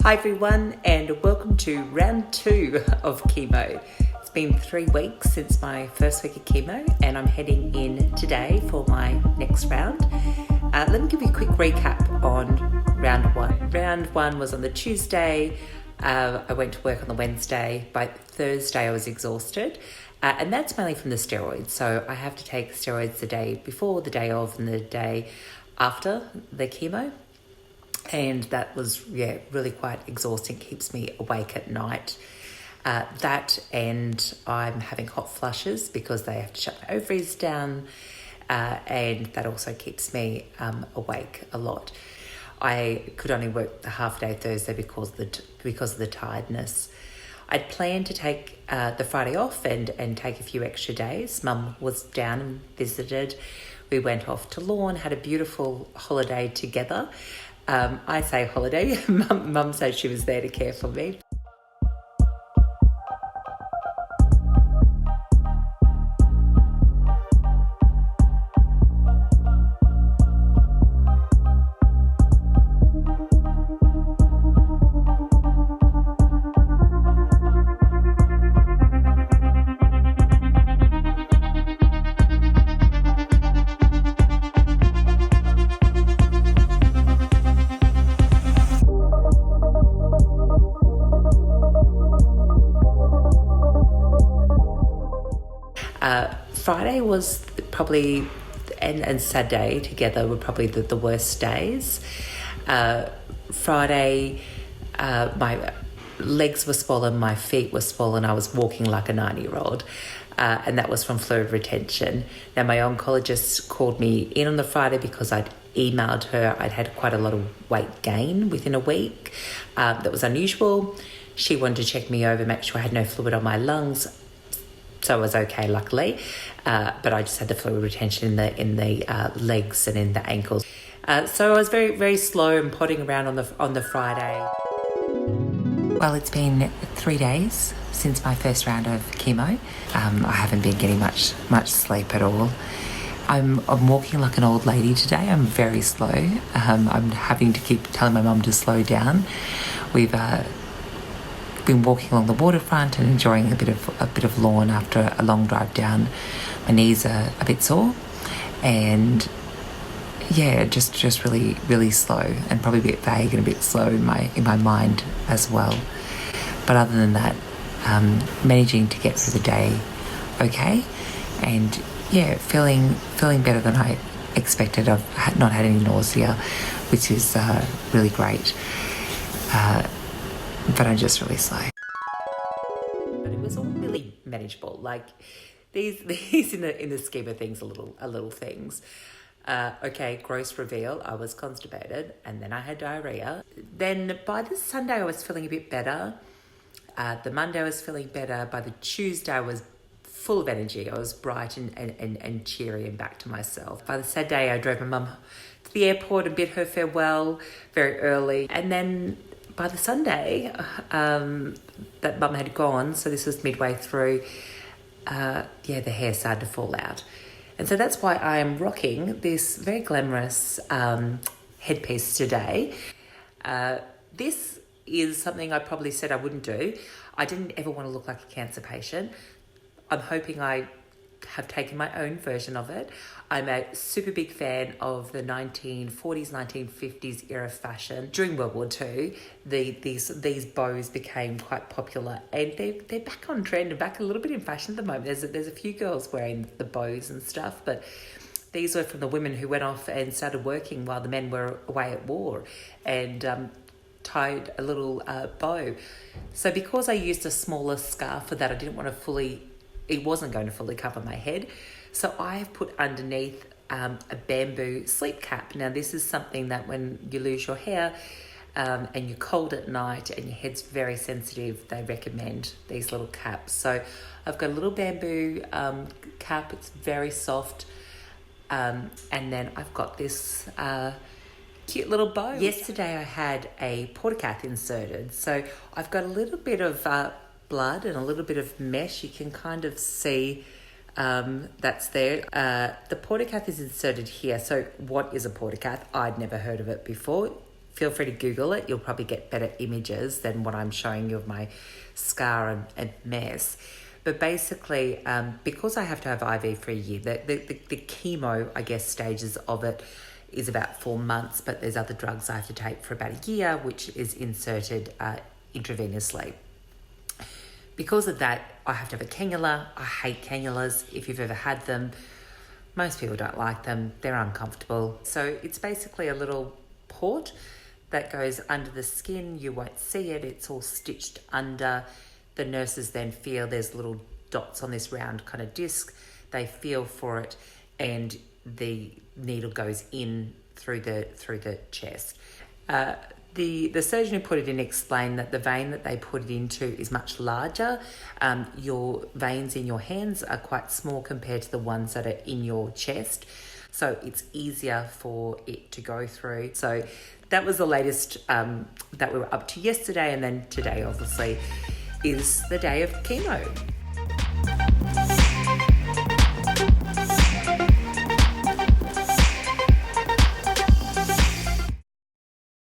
Hi everyone, and welcome to round 2 of chemo. It's been 3 weeks since my first week of chemo, and I'm heading in today for my next round. Let me give you a quick recap on round 1. Round 1 was on the Tuesday. I went to work on the Wednesday. By Thursday I was exhausted, and that's mainly from the steroids. So I have to take steroids the day before, the day of, and the day after the chemo. And that was, really quite exhausting, keeps me awake at night. That and I'm having hot flushes because they have to shut my ovaries down, and that also keeps me awake a lot. I could only work the half day Thursday because of the tiredness. I'd planned to take the Friday off and take a few extra days. Mum was down and visited. We went off to Lawn, had a beautiful holiday together. I say holiday. Mum said she was there to care for me. Friday was probably, and Saturday together were probably the worst days. Friday, my legs were swollen, my feet were swollen, I was walking like a 9-year-old. And that was from fluid retention. Now, my oncologist called me in on the Friday because I'd emailed her. I'd had quite a lot of weight gain within a week. That was unusual. She wanted to check me over, make sure I had no fluid on my lungs. So I was okay, luckily, but I just had the fluid retention in the legs and in the ankles. So I was very, very slow and potting around on the Friday. Well, it's been 3 days since my first round of chemo. I haven't been getting much sleep at all. I'm walking like an old lady today. I'm very slow. I'm having to keep telling my mum to slow down. We've been walking along the waterfront and enjoying a bit of lawn after a long drive down. My knees are a bit sore, and just really, really slow, and probably a bit vague and a bit slow in my mind as well. But other than that, managing to get through the day okay, and feeling better than I expected. I've not had any nausea, which is really great. But I'm just really slow. But it was all really manageable. Like these in the scheme of things, a little things. Okay, gross reveal. I was constipated, and then I had diarrhea. Then by the Sunday, I was feeling a bit better. The Monday, I was feeling better. By the Tuesday, I was full of energy. I was bright and cheery and back to myself. By the Saturday, I drove my mum to the airport and bid her farewell very early, and then by the Sunday, that mum had gone, so this was midway through, the hair started to fall out. And so that's why I am rocking this very glamorous headpiece today. This is something I probably said I wouldn't do. I didn't ever want to look like a cancer patient. I'm hoping I have taken my own version of it. I'm a super big fan of the 1940s, 1950s era fashion. During World War II, these bows became quite popular, and they're back on trend and back a little bit in fashion at the moment. There's a few girls wearing the bows and stuff, but these were from the women who went off and started working while the men were away at war, and tied a little bow. So because I used a smaller scarf for that, it wasn't going to fully cover my head. So I've put underneath a bamboo sleep cap. Now, this is something that when you lose your hair and you're cold at night and your head's very sensitive, they recommend these little caps. So I've got a little bamboo cap. It's very soft. And then I've got this cute little bow. Yesterday I had a portacath inserted. So I've got a little bit of blood and a little bit of mesh. You can kind of see that's there. The portacath is inserted here. So what is a portacath? I'd never heard of it before. feel free to Google it. You'll probably get better images than what I'm showing you of my scar and mess. But basically, because I have to have IV for a year, the chemo, I guess, stages of it is about 4 months, but there's other drugs I have to take for about a year, which is inserted intravenously. Because of that, I have to have a cannula. I hate cannulas. If you've ever had them, most people don't like them. They're uncomfortable. So it's basically a little port that goes under the skin. You won't see it. It's all stitched under. The nurses then feel there's little dots on this round kind of disc. They feel for it, and the needle goes in through the chest. The surgeon who put it in explained that the vein that they put it into is much larger. Your veins in your hands are quite small compared to the ones that are in your chest. So it's easier for it to go through. So that was the latest that we were up to yesterday. And then today, obviously, is the day of chemo.